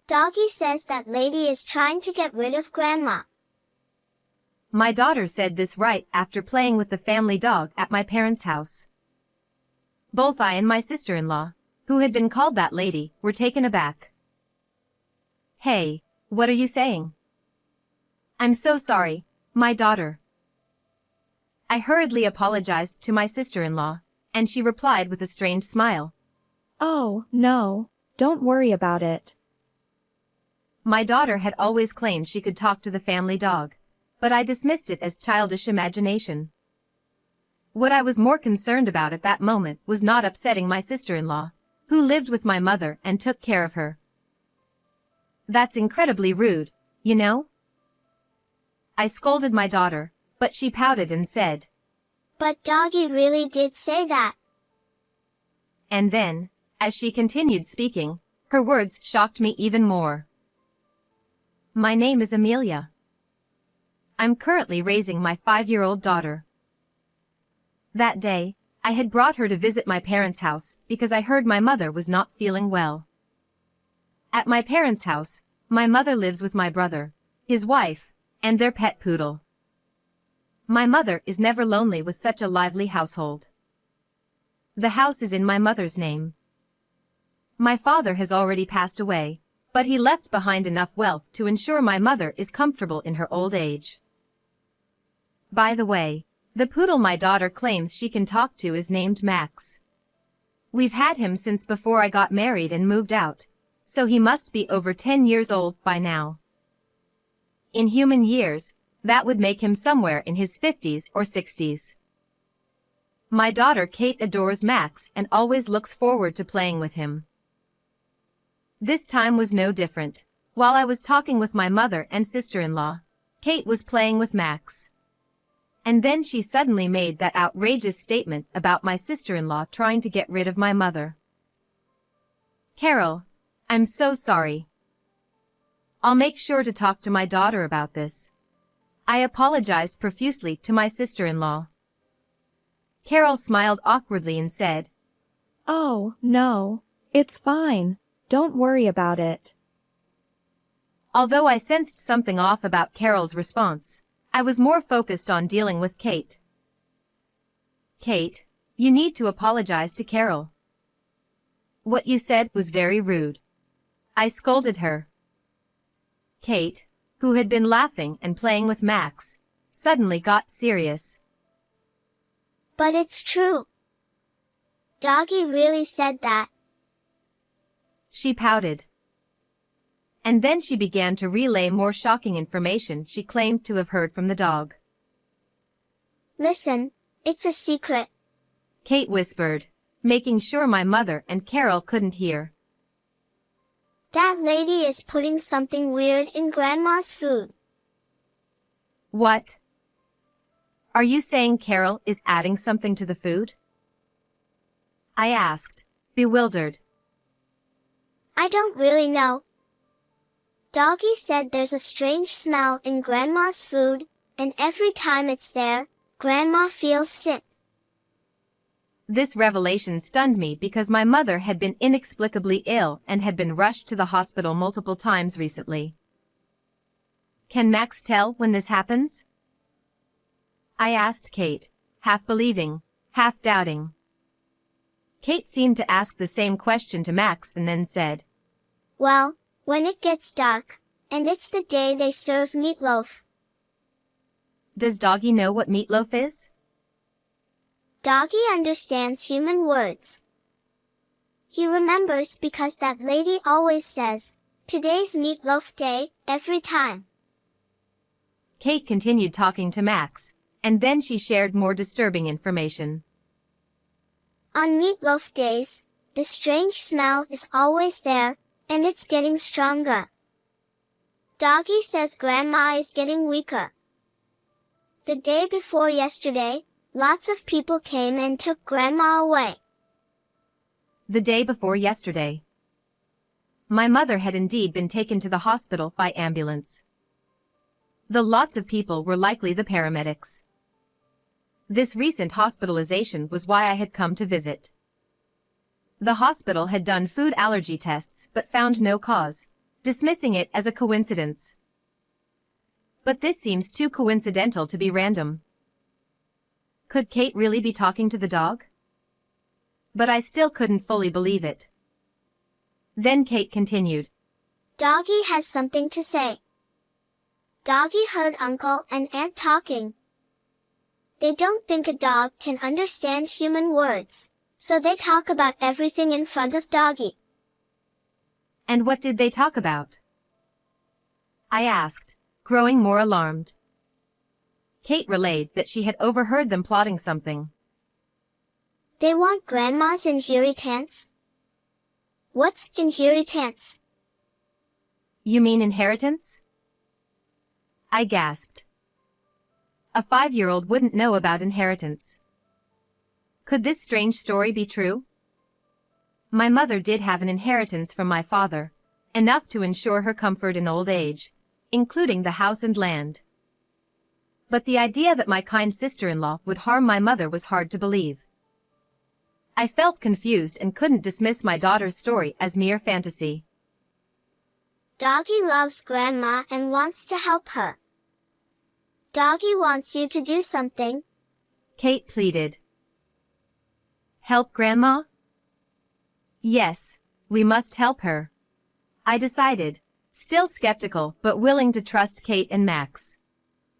Doggy says that lady is trying to get rid of Grandma. My daughter said this right after playing with the family dog at my parents' house. Both I and my sister-in-law, who had been called that lady, were taken aback. Hey, what are you saying? I'm so sorry, my daughter. I hurriedly apologized to my sister-in-law, and she replied with a strange smile. Oh, no, don't worry about it. My daughter had always claimed she could talk to the family dog, but I dismissed it as childish imagination. What I was more concerned about at that moment was not upsetting my sister-in-law, who lived with my mother and took care of her. That's incredibly rude, you know? I scolded my daughter, but she pouted and said, But Doggy really did say that. And then, as she continued speaking, her words shocked me even more. My name is Amelia. I'm currently raising my 5-year-old daughter. That day, I had brought her to visit my parents' house because I heard my mother was not feeling well. At my parents' house, my mother lives with my brother, his wife, and their pet poodle. My mother is never lonely with such a lively household. The house is in my mother's name. My father has already passed away, but he left behind enough wealth to ensure my mother is comfortable in her old age. By the way, the poodle my daughter claims she can talk to is named Max. We've had him since before I got married and moved out, so he must be over 10 years old by now. In human years, that would make him somewhere in his 50s or 60s. My daughter Kate adores Max and always looks forward to playing with him. This time was no different. While I was talking with my mother and sister-in-law, Kate was playing with Max. And then she suddenly made that outrageous statement about my sister-in-law trying to get rid of my mother. Carol, I'm so sorry. I'll make sure to talk to my daughter about this. I apologized profusely to my sister-in-law. Carol smiled awkwardly and said, Oh, no, it's fine. Don't worry about it. Although I sensed something off about Carol's response, I was more focused on dealing with Kate. Kate, you need to apologize to Carol. What you said was very rude. I scolded her. Kate, who had been laughing and playing with Max, suddenly got serious. But it's true. Doggy really said that. She pouted. And then she began to relay more shocking information she claimed to have heard from the dog. Listen, it's a secret. Kate whispered, making sure my mother and Carol couldn't hear. That lady is putting something weird in Grandma's food. What? Are you saying Carol is adding something to the food? I asked, bewildered. I don't really know. Doggy said there's a strange smell in Grandma's food, and every time it's there, Grandma feels sick. This revelation stunned me because my mother had been inexplicably ill and had been rushed to the hospital multiple times recently. Can Max tell when this happens? I asked Kate, half believing, half doubting. Kate seemed to ask the same question to Max and then said, Well, when it gets dark, and it's the day they serve meatloaf. Does Doggy know what meatloaf is? Doggy understands human words. He remembers because that lady always says, today's meatloaf day, every time. Kate continued talking to Max, and then she shared more disturbing information. On meatloaf days, the strange smell is always there, and it's getting stronger. Doggy says Grandma is getting weaker. The day before yesterday, lots of people came and took Grandma away. The day before yesterday. My mother had indeed been taken to the hospital by ambulance. The lots of people were likely the paramedics. This recent hospitalization was why I had come to visit. The hospital had done food allergy tests but found no cause, dismissing it as a coincidence. But this seems too coincidental to be random. Could Kate really be talking to the dog? But I still couldn't fully believe it. Then Kate continued. Doggy has something to say. Doggy heard Uncle and Aunt talking. They don't think a dog can understand human words, so they talk about everything in front of Doggy. And what did they talk about? I asked, growing more alarmed. Kate relayed that she had overheard them plotting something. They want Grandma's inheritance? What's inheritance? You mean inheritance? I gasped. A 5-year-old wouldn't know about inheritance. Could this strange story be true? My mother did have an inheritance from my father, enough to ensure her comfort in old age, including the house and land. But the idea that my kind sister-in-law would harm my mother was hard to believe. I felt confused and couldn't dismiss my daughter's story as mere fantasy. Doggy loves Grandma and wants to help her. Doggy wants you to do something. Kate pleaded. Help Grandma? Yes, we must help her. I decided, still skeptical but willing to trust Kate and Max.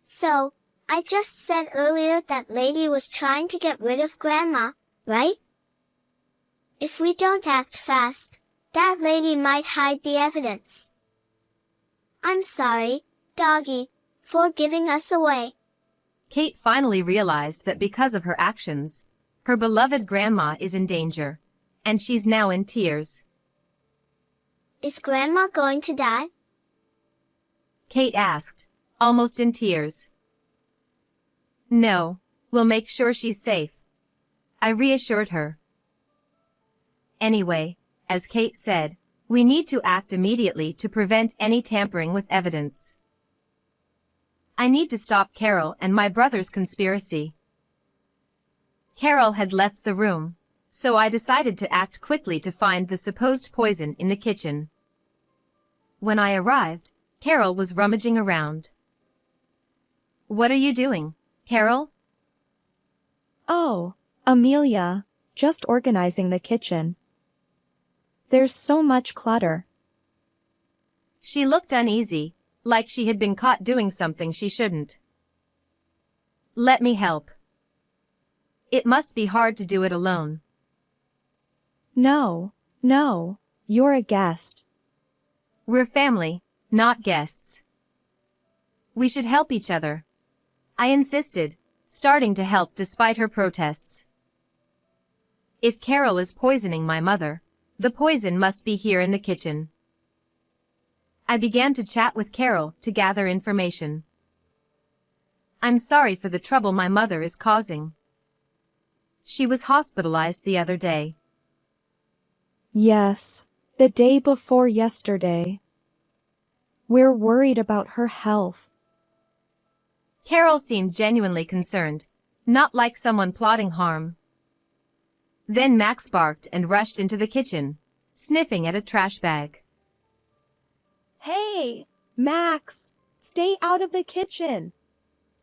So, I just said earlier that lady was trying to get rid of Grandma, right? If we don't act fast, that lady might hide the evidence. I'm sorry, Doggy, for giving us away. Kate finally realized that because of her actions, her beloved Grandma is in danger, and she's now in tears. Is Grandma going to die? Kate asked, almost in tears. No, we'll make sure she's safe. I reassured her. Anyway, as Kate said, we need to act immediately to prevent any tampering with evidence. I need to stop Carol and my brother's conspiracy. Carol had left the room, so I decided to act quickly to find the supposed poison in the kitchen. When I arrived, Carol was rummaging around. What are you doing, Carol? Oh, Amelia, just organizing the kitchen. There's so much clutter. She looked uneasy, like she had been caught doing something she shouldn't. Let me help. It must be hard to do it alone. No, you're a guest. We're family, not guests. We should help each other. I insisted, starting to help despite her protests. If Carol is poisoning my mother, the poison must be here in the kitchen. I began to chat with Carol to gather information. I'm sorry for the trouble my mother is causing. She was hospitalized the other day. Yes, the day before yesterday. We're worried about her health. Carol seemed genuinely concerned, not like someone plotting harm. Then Max barked and rushed into the kitchen, sniffing at a trash bag. Hey, Max, stay out of the kitchen.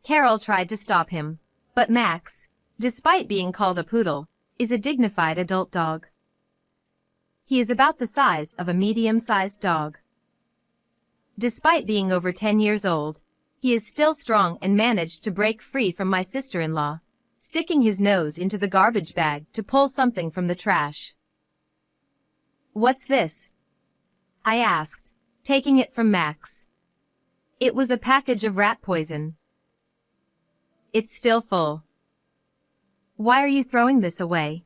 Carol tried to stop him, but Max, despite being called a poodle, is a dignified adult dog. He is about the size of a medium-sized dog. Despite being over 10 years old, he is still strong and managed to break free from my sister-in-law, sticking his nose into the garbage bag to pull something from the trash. What's this? I asked, taking it from Max. It was a package of rat poison. It's still full. Why are you throwing this away?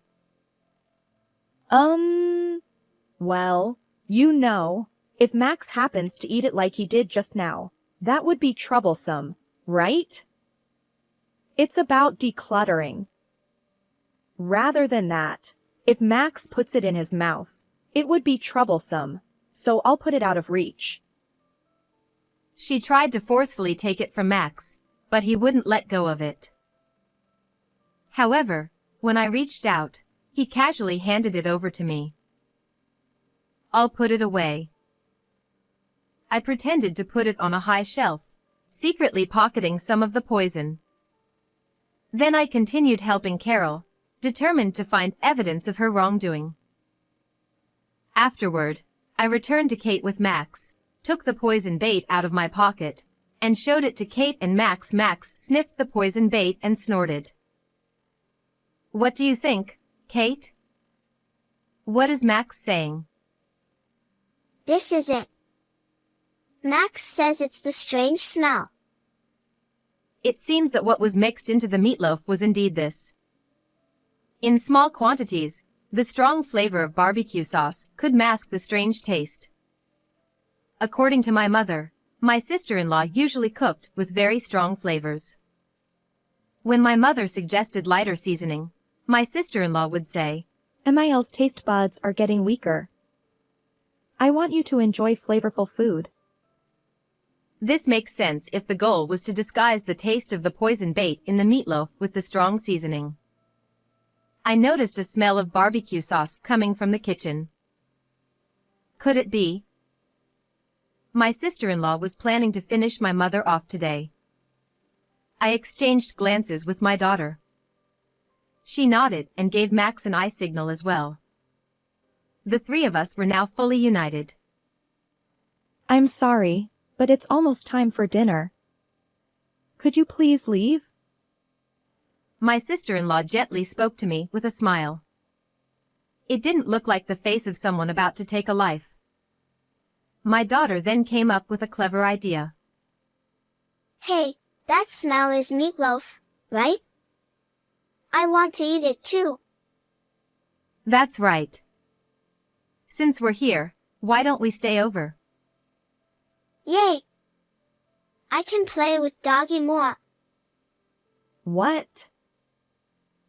Well, if Max happens to eat it like he did just now, that would be troublesome, right? It's about decluttering. Rather than that, if Max puts it in his mouth, it would be troublesome, so I'll put it out of reach. She tried to forcefully take it from Max, but he wouldn't let go of it. However, when I reached out, he casually handed it over to me. I'll put it away. I pretended to put it on a high shelf, secretly pocketing some of the poison. Then I continued helping Carol, determined to find evidence of her wrongdoing. Afterward, I returned to Kate with Max, took the poison bait out of my pocket, and showed it to Kate and Max. Max sniffed the poison bait and snorted. What do you think, Kate? What is Max saying? This is it. Max says it's the strange smell. It seems that what was mixed into the meatloaf was indeed this. In small quantities, the strong flavor of barbecue sauce could mask the strange taste. According to my mother, my sister-in-law usually cooked with very strong flavors. When my mother suggested lighter seasoning, my sister-in-law would say, Emil's taste buds are getting weaker. I want you to enjoy flavorful food. This makes sense if the goal was to disguise the taste of the poison bait in the meatloaf with the strong seasoning. I noticed a smell of barbecue sauce coming from the kitchen. Could it be? My sister-in-law was planning to finish my mother off today. I exchanged glances with my daughter. She nodded and gave Max an eye signal as well. The three of us were now fully united. I'm sorry, but it's almost time for dinner. Could you please leave? My sister-in-law gently spoke to me with a smile. It didn't look like the face of someone about to take a life. My daughter then came up with a clever idea. Hey, that smell is meatloaf, right? I want to eat it too. That's right. Since we're here, why don't we stay over? Yay! I can play with Doggy more. What?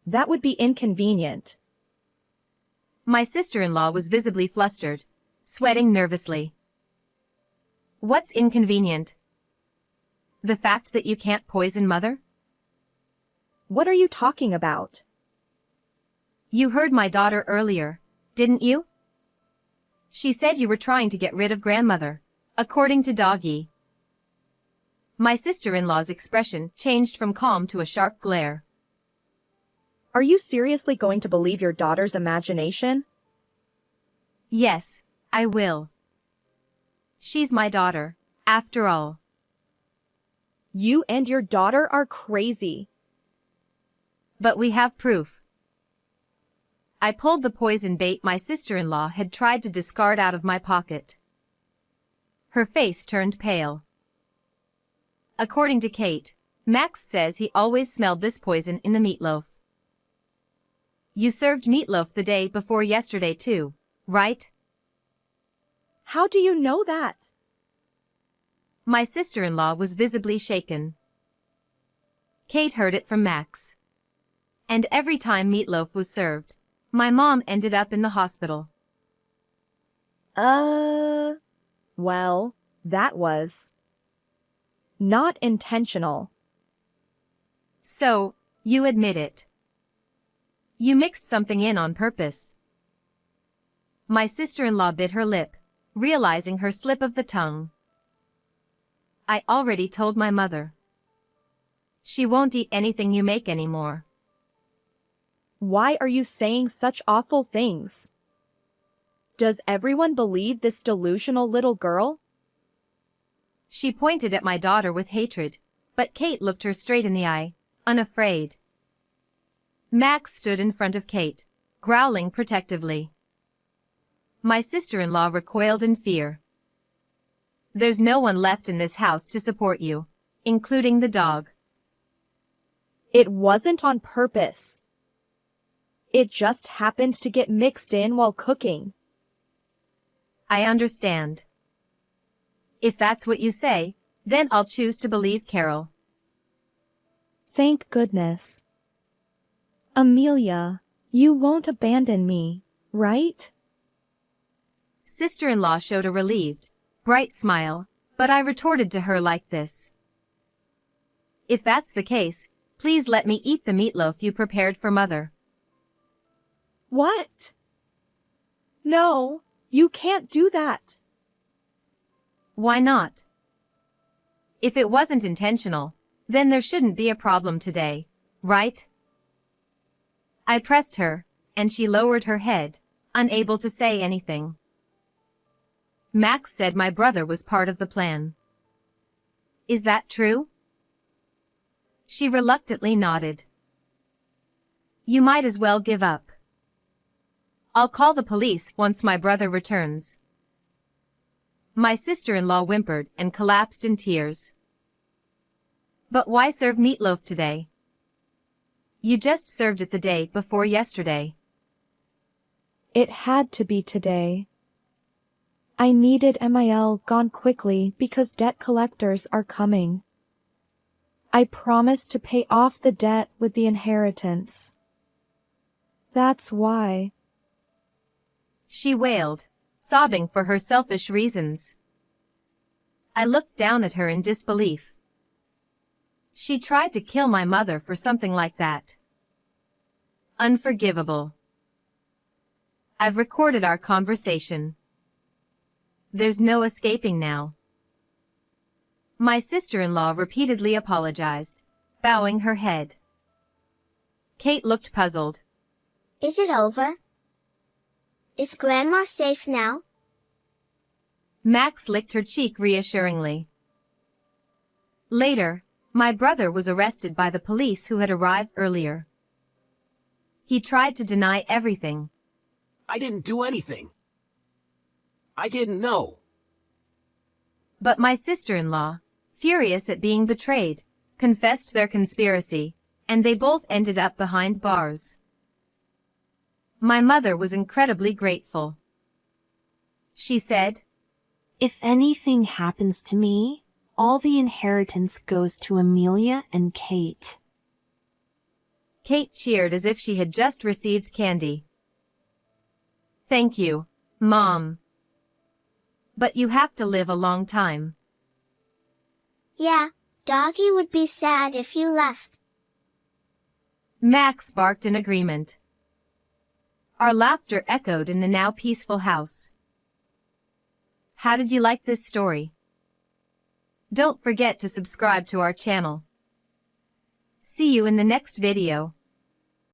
That would be inconvenient. My sister-in-law was visibly flustered, sweating nervously. What's inconvenient? The fact that you can't poison Mother? What are you talking about? You heard my daughter earlier, didn't you? She said you were trying to get rid of Grandmother, according to Doggy. My sister-in-law's expression changed from calm to a sharp glare. Are you seriously going to believe your daughter's imagination? Yes, I will. She's my daughter, after all. You and your daughter are crazy. But we have proof. I pulled the poison bait my sister-in-law had tried to discard out of my pocket. Her face turned pale. According to Kate, Max says he always smelled this poison in the meatloaf. You served meatloaf the day before yesterday too, right? How do you know that? My sister-in-law was visibly shaken. Kate heard it from Max. And every time meatloaf was served, my mom ended up in the hospital. Well, that was not intentional. So, you admit it. You mixed something in on purpose. My sister-in-law bit her lip, realizing her slip of the tongue. I already told my mother. She won't eat anything you make anymore. Why are you saying such awful things? Does everyone believe this delusional little girl? She pointed at my daughter with hatred, but Kate looked her straight in the eye, unafraid. Max stood in front of Kate, growling protectively. My sister-in-law recoiled in fear. There's no one left in this house to support you, including the dog. It wasn't on purpose. It just happened to get mixed in while cooking. I understand. If that's what you say, then I'll choose to believe Carol. Thank goodness. Amelia, you won't abandon me, right? Sister-in-law showed a relieved, bright smile, but I retorted to her like this. If that's the case, please let me eat the meatloaf you prepared for Mother. What? No, you can't do that. Why not? If it wasn't intentional, then there shouldn't be a problem today, right? I pressed her, and she lowered her head, unable to say anything. Max said my brother was part of the plan. Is that true? She reluctantly nodded. You might as well give up. I'll call the police once my brother returns. My sister-in-law whimpered and collapsed in tears. But why serve meatloaf today? You just served it the day before yesterday. It had to be today. I needed MIL gone quickly because debt collectors are coming. I promised to pay off the debt with the inheritance. That's why. She wailed, sobbing for her selfish reasons. I looked down at her in disbelief. She tried to kill my mother for something like that. Unforgivable. I've recorded our conversation. There's no escaping now. My sister-in-law repeatedly apologized, bowing her head. Kate looked puzzled. Is it over? Is Grandma safe now? Max licked her cheek reassuringly. Later, my brother was arrested by the police who had arrived earlier. He tried to deny everything. I didn't do anything. I didn't know. But my sister-in-law, furious at being betrayed, confessed their conspiracy, and they both ended up behind bars. My mother was incredibly grateful. She said, If anything happens to me, all the inheritance goes to Amelia and Kate. Kate cheered as if she had just received candy. Thank you, Mom. But you have to live a long time. Yeah, Doggy would be sad if you left. Max barked in agreement. Our laughter echoed in the now peaceful house. How did you like this story? Don't forget to subscribe to our channel. See you in the next video.